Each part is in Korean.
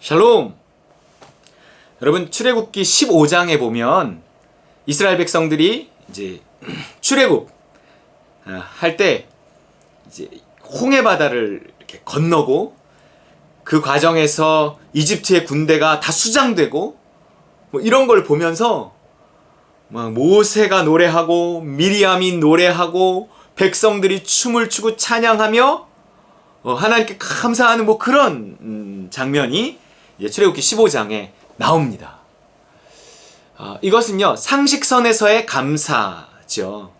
샬롬! 여러분, 출애굽기 15장에 보면 이스라엘 백성들이 이제 출애굽 할 때 이제 홍해 바다를 이렇게 건너고 그 과정에서 이집트의 군대가 다 수장되고 뭐 이런 걸 보면서 막 모세가 노래하고 미리암이 노래하고 백성들이 춤을 추고 찬양하며 하나님께 감사하는 뭐 그런 장면이 출애굽기 15장에 나옵니다. 이것은요 상식선에서의 감사죠.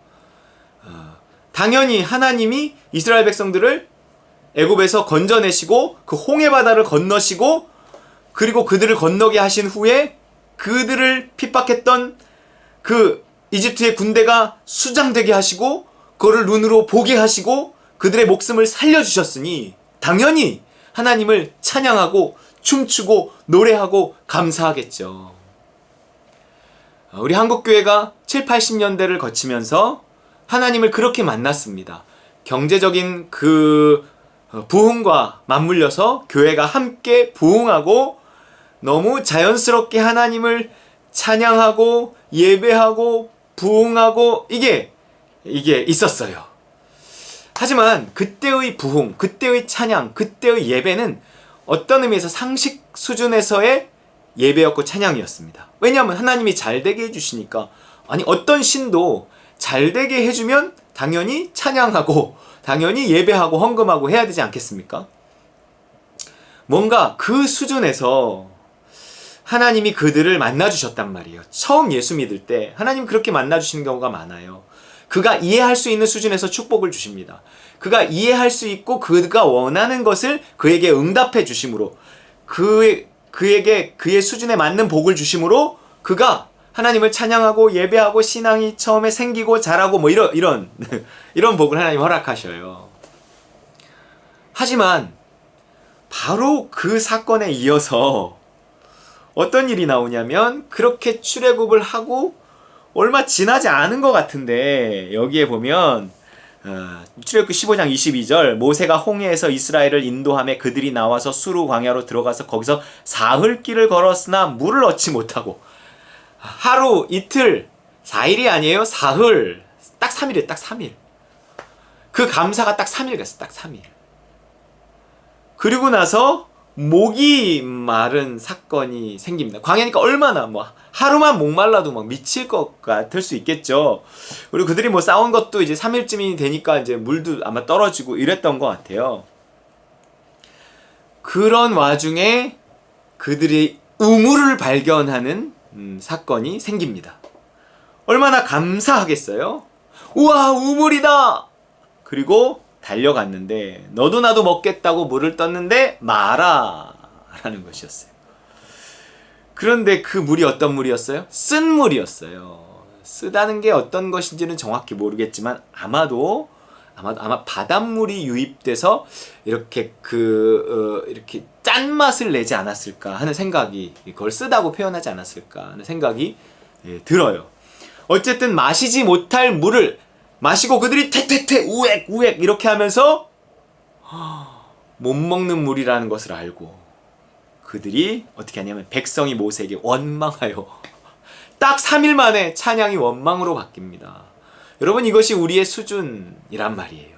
당연히 하나님이 이스라엘 백성들을 애굽에서 건져내시고 그 홍해 바다를 건너시고 그리고 그들을 건너게 하신 후에 그들을 핍박했던 그 이집트의 군대가 수장되게 하시고 그거를 눈으로 보게 하시고 그들의 목숨을 살려주셨으니 당연히 하나님을 찬양하고 춤추고 노래하고 감사하겠죠. 우리 한국교회가 7, 80년대를 거치면서 하나님을 그렇게 만났습니다. 경제적인 그 부흥과 맞물려서 교회가 함께 부흥하고 너무 자연스럽게 하나님을 찬양하고 예배하고 부흥하고 이게 있었어요. 하지만 그때의 부흥, 그때의 찬양, 그때의 예배는 어떤 의미에서 상식 수준에서의 예배였고 찬양이었습니다. 왜냐하면 하나님이 잘되게 해주시니까. 아니 어떤 신도 잘되게 해주면 당연히 찬양하고 당연히 예배하고 헌금하고 해야 되지 않겠습니까? 뭔가 그 수준에서 하나님이 그들을 만나주셨단 말이에요. 처음 예수 믿을 때 하나님 그렇게 만나주시는 경우가 많아요. 그가 이해할 수 있는 수준에서 축복을 주십니다. 그가 이해할 수 있고 그가 원하는 것을 그에게 응답해 주심으로 그에게 그의 수준에 맞는 복을 주심으로 그가 하나님을 찬양하고 예배하고 신앙이 처음에 생기고 자라고 뭐 이런 복을 하나님 허락하셔요. 하지만 바로 그 사건에 이어서 어떤 일이 나오냐면 그렇게 출애굽을 하고 얼마 지나지 않은 것 같은데 여기에 보면 출애굽기 15장 22절 모세가 홍해에서 이스라엘을 인도하며 그들이 나와서 수르 광야로 들어가서 거기서 사흘길을 걸었으나 물을 얻지 못하고 하루 이틀 4일이 아니에요. 사흘 딱 3일이에요. 딱 3일 그 감사가 딱 3일 갔어요. 딱 3일 그리고 나서 목이 마른 사건이 생깁니다. 광야니까 얼마나 뭐 하루만 목말라도 막 미칠 것 같을 수 있겠죠. 그리고 그들이 뭐 싸운 것도 이제 3일쯤이 되니까 이제 물도 아마 떨어지고 이랬던 것 같아요. 그런 와중에 그들이 우물을 발견하는 사건이 생깁니다. 얼마나 감사하겠어요? 우와 우물이다! 그리고 달려갔는데 너도 나도 먹겠다고 물을 떴는데 마라 라는 것이었어요. 그런데 그 물이 어떤 물이었어요? 쓴 물이었어요. 쓰다는 게 어떤 것인지는 정확히 모르겠지만 아마 바닷물이 유입돼서 이렇게 이렇게 짠맛을 내지 않았을까 하는 생각이 그걸 쓰다고 표현하지 않았을까 하는 생각이 들어요. 어쨌든 마시지 못할 물을 마시고 그들이 퇴퇴퇴 우액 우액 이렇게 하면서 못 먹는 물이라는 것을 알고 그들이 어떻게 하냐면 백성이 모세에게 원망하여 딱 3일 만에 찬양이 원망으로 바뀝니다. 여러분 이것이 우리의 수준이란 말이에요.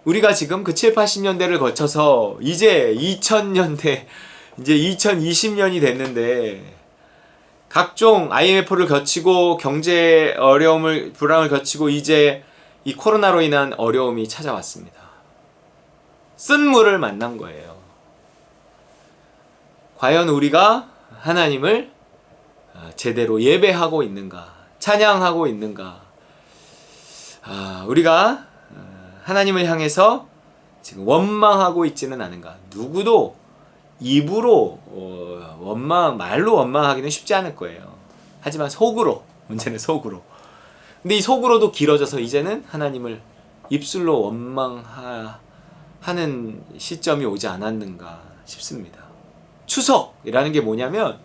우리가 지금 그 7, 80년대를 거쳐서 이제 2000년대 이제 2020년이 됐는데 각종 IMF를 거치고 경제 어려움을 불황을 거치고 이제 이 코로나로 인한 어려움이 찾아왔습니다. 쓴 물을 만난 거예요. 과연 우리가 하나님을 제대로 예배하고 있는가? 찬양하고 있는가? 우리가 하나님을 향해서 지금 원망하고 있지는 않은가? 누구도 입으로 말로 원망하기는 쉽지 않을 거예요. 하지만 속으로, 문제는 속으로. 근데 이 속으로도 길어져서 이제는 하나님을 입술로 원망하는 시점이 오지 않았는가 싶습니다. 추석이라는 게 뭐냐면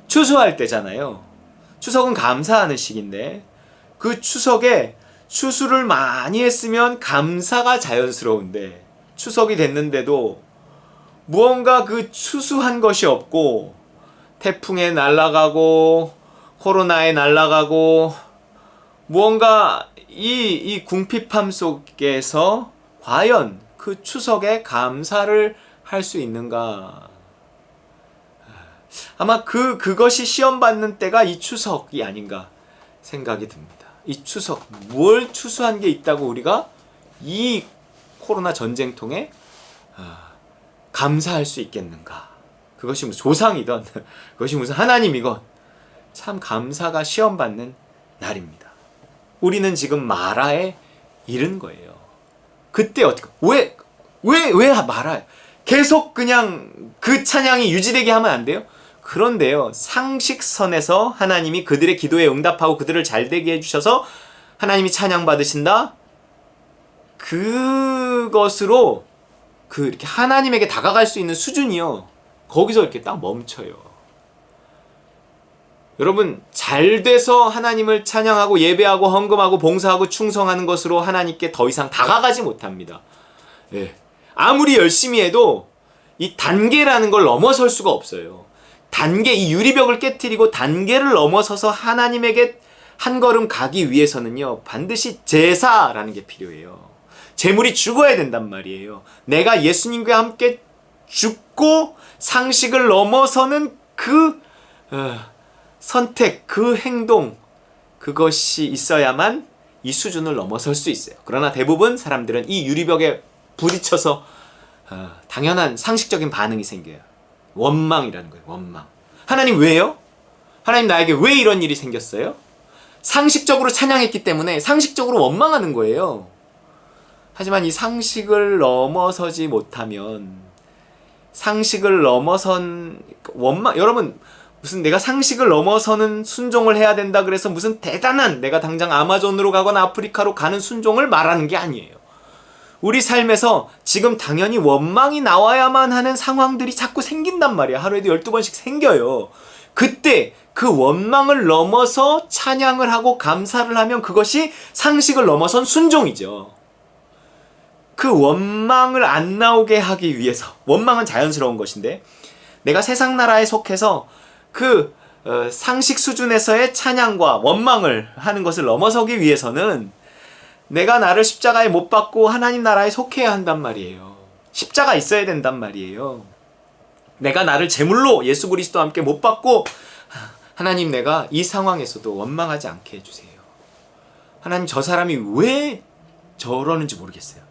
추수할 때잖아요. 추석은 감사하는 시기인데 그 추석에 추수를 많이 했으면 감사가 자연스러운데 추석이 됐는데도 무언가 그 추수한 것이 없고 태풍에 날아가고 코로나에 날아가고 무언가 이 궁핍함 속에서 과연 그 추석에 감사를 할 수 있는가? 아마 그것이 시험받는 때가 이 추석이 아닌가 생각이 듭니다. 이 추석, 뭘 추수한 게 있다고 우리가 이 코로나 전쟁통에 감사할 수 있겠는가? 그것이 무슨 조상이든 그것이 무슨 하나님이건 참 감사가 시험받는 날입니다. 우리는 지금 마라에 이른 거예요. 그때 어떻게 왜 마라요? 계속 그냥 그 찬양이 유지되게 하면 안 돼요? 그런데요, 상식선에서 하나님이 그들의 기도에 응답하고 그들을 잘되게 해주셔서 하나님이 찬양 받으신다? 그것으로 이렇게 하나님에게 다가갈 수 있는 수준이요, 거기서 이렇게 딱 멈춰요. 여러분, 잘 돼서 하나님을 찬양하고 예배하고 헌금하고 봉사하고 충성하는 것으로 하나님께 더 이상 다가가지 못합니다. 예. 아무리 열심히 해도 이 단계라는 걸 넘어설 수가 없어요. 단계, 이 유리벽을 깨트리고 단계를 넘어서서 하나님에게 한 걸음 가기 위해서는요, 반드시 제사라는 게 필요해요. 제물이 죽어야 된단 말이에요. 내가 예수님과 함께 죽고 상식을 넘어서는 그 선택, 그 행동, 그것이 있어야만 이 수준을 넘어설 수 있어요. 그러나 대부분 사람들은 이 유리벽에 부딪혀서 당연한 상식적인 반응이 생겨요. 원망이라는 거예요. 원망. 하나님 왜요? 하나님 나에게 왜 이런 일이 생겼어요? 상식적으로 찬양했기 때문에 상식적으로 원망하는 거예요. 하지만 이 상식을 넘어서지 못하면, 상식을 넘어선 원망, 여러분, 무슨 내가 상식을 넘어서는 순종을 해야 된다 그래서 무슨 대단한, 내가 당장 아마존으로 가거나 아프리카로 가는 순종을 말하는 게 아니에요. 우리 삶에서 지금 당연히 원망이 나와야만 하는 상황들이 자꾸 생긴단 말이야. 하루에도 12번씩 생겨요. 그때 그 원망을 넘어서 찬양을 하고 감사를 하면 그것이 상식을 넘어선 순종이죠. 그 원망을 안 나오게 하기 위해서, 원망은 자연스러운 것인데, 내가 세상 나라에 속해서 상식 수준에서의 찬양과 원망을 하는 것을 넘어서기 위해서는 내가 나를 십자가에 못 박고 하나님 나라에 속해야 한단 말이에요. 십자가 있어야 된단 말이에요. 내가 나를 제물로 예수 그리스도와 함께 못 박고, 하나님 내가 이 상황에서도 원망하지 않게 해주세요. 하나님 저 사람이 왜 저러는지 모르겠어요.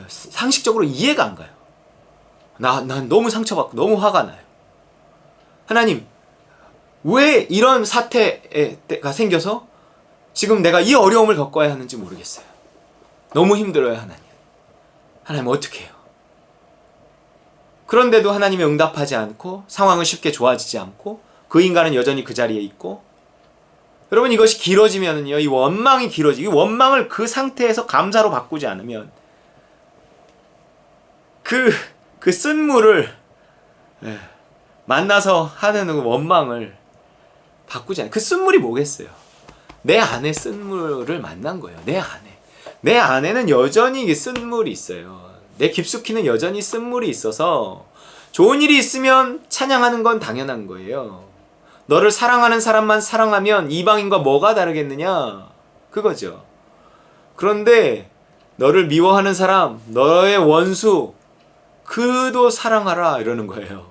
상식적으로 이해가 안 가요. 난 너무 상처받고 너무 화가 나요. 하나님 왜 이런 사태가 생겨서 지금 내가 이 어려움을 겪어야 하는지 모르겠어요. 너무 힘들어요. 하나님 어떻게 해요? 그런데도 하나님이 응답하지 않고 상황은 쉽게 좋아지지 않고 그 인간은 여전히 그 자리에 있고, 여러분 이것이 길어지면은요, 이 원망이 길어지고, 이 원망을 그 상태에서 감사로 바꾸지 않으면 그 쓴물을 만나서 하는 원망을 바꾸지 않아요. 그 쓴물이 뭐겠어요? 내 안에 쓴물을 만난 거예요. 내 안에는 여전히 쓴물이 있어요. 내 깊숙이는 여전히 쓴물이 있어서 좋은 일이 있으면 찬양하는 건 당연한 거예요. 너를 사랑하는 사람만 사랑하면 이방인과 뭐가 다르겠느냐? 그거죠. 그런데 너를 미워하는 사람, 너의 원수, 그도 사랑하라 이러는 거예요.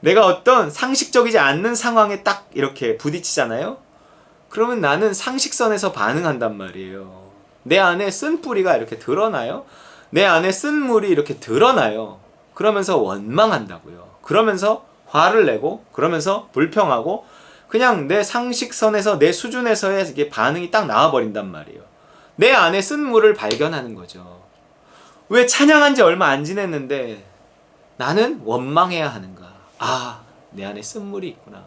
내가 어떤 상식적이지 않는 상황에 딱 이렇게 부딪히잖아요? 그러면 나는 상식선에서 반응한단 말이에요. 내 안에 쓴 뿌리가 이렇게 드러나요? 내 안에 쓴 물이 이렇게 드러나요. 그러면서 원망한다고요. 그러면서 화를 내고, 그러면서 불평하고, 그냥 내 상식선에서, 내 수준에서의 이게 반응이 딱 나와버린단 말이에요. 내 안에 쓴 물을 발견하는 거죠. 왜 찬양한 지 얼마 안 지냈는데 나는 원망해야 하는가? 내 안에 쓴물이 있구나.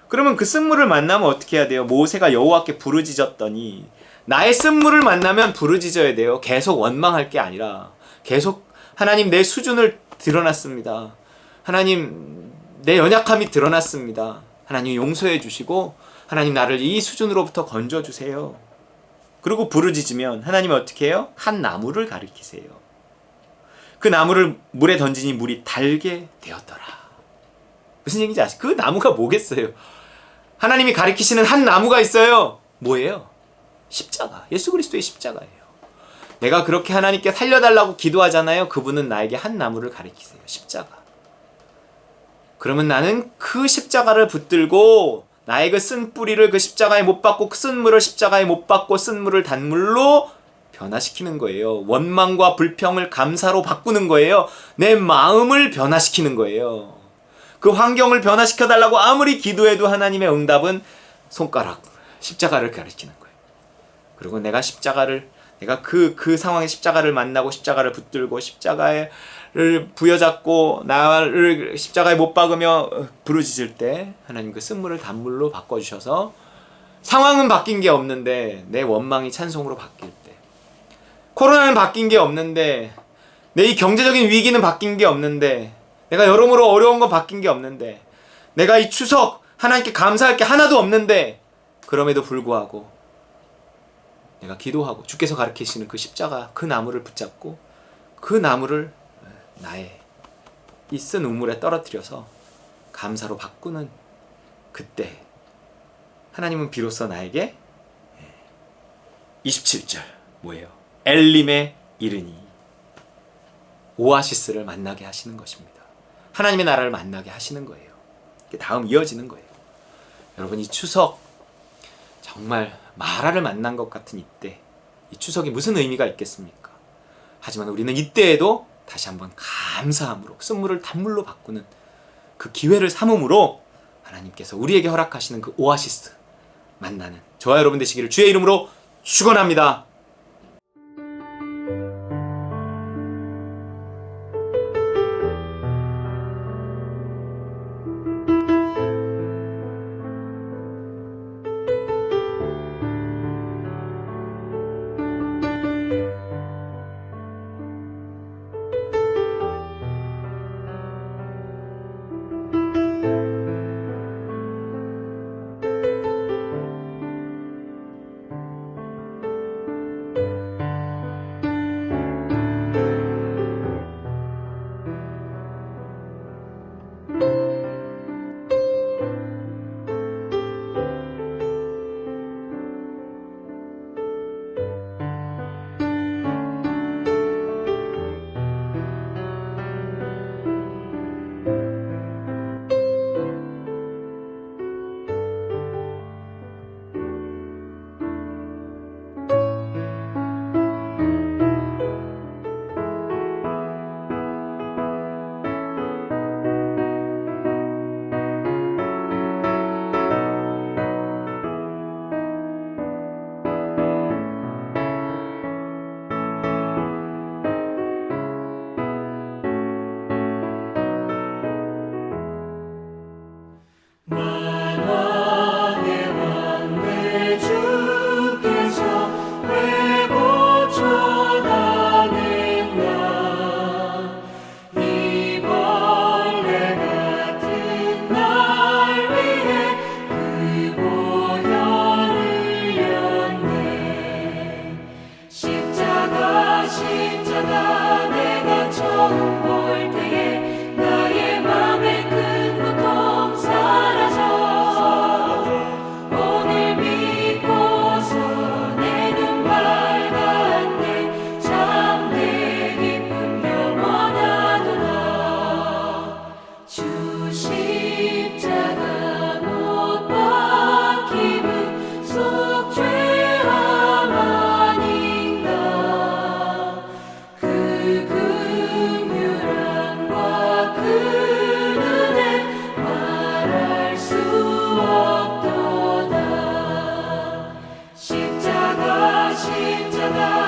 그러면 그 쓴물을 만나면 어떻게 해야 돼요? 모세가 여호와께 부르짖었더니, 나의 쓴물을 만나면 부르짖어야 돼요. 계속 원망할 게 아니라 계속 하나님 내 수준을 드러났습니다. 하나님 내 연약함이 드러났습니다. 하나님 용서해 주시고 하나님 나를 이 수준으로부터 건져주세요. 그리고 부르짖으면 하나님은 어떻게 해요? 한 나무를 가리키세요. 그 나무를 물에 던지니 물이 달게 되었더라. 무슨 얘기인지 아시죠? 그 나무가 뭐겠어요? 하나님이 가리키시는 한 나무가 있어요. 뭐예요? 십자가. 예수 그리스도의 십자가예요. 내가 그렇게 하나님께 살려달라고 기도하잖아요. 그분은 나에게 한 나무를 가리키세요. 십자가. 그러면 나는 그 십자가를 붙들고 나의 그 쓴 뿌리를 그 십자가에 못 박고 그 쓴 물을 십자가에 못 박고 쓴 물을 단물로 변화시키는 거예요. 원망과 불평을 감사로 바꾸는 거예요. 내 마음을 변화시키는 거예요. 그 환경을 변화시켜달라고 아무리 기도해도 하나님의 응답은 손가락, 십자가를 가리키는 거예요. 그리고 내가 그 상황의 십자가를 만나고 십자가를 붙들고 십자가를 부여잡고 나를 십자가에 못 박으며 부르짖을 때 하나님 그 쓴물을 단물로 바꿔주셔서 상황은 바뀐 게 없는데 내 원망이 찬송으로 바뀔 때, 코로나는 바뀐 게 없는데, 내 이 경제적인 위기는 바뀐 게 없는데, 내가 여러모로 어려운 건 바뀐 게 없는데, 내가 이 추석 하나님께 감사할 게 하나도 없는데, 그럼에도 불구하고 내가 기도하고 주께서 가르치시는 그 십자가, 그 나무를 붙잡고 그 나무를 나의 이 쓴 우물에 떨어뜨려서 감사로 바꾸는 그때 하나님은 비로소 나에게 27절 뭐예요? 엘림에 이르니 오아시스를 만나게 하시는 것입니다. 하나님의 나라를 만나게 하시는 거예요. 다음 이어지는 거예요. 여러분, 이 추석 정말 마라를 만난 것 같은 이때, 이 추석이 무슨 의미가 있겠습니까? 하지만 우리는 이때에도 다시 한번 감사함으로 쓴물을 단물로 바꾸는 그 기회를 삼음으로 하나님께서 우리에게 허락하시는 그 오아시스 만나는 저와 여러분 되시기를 주의 이름으로 축원합니다. 십자가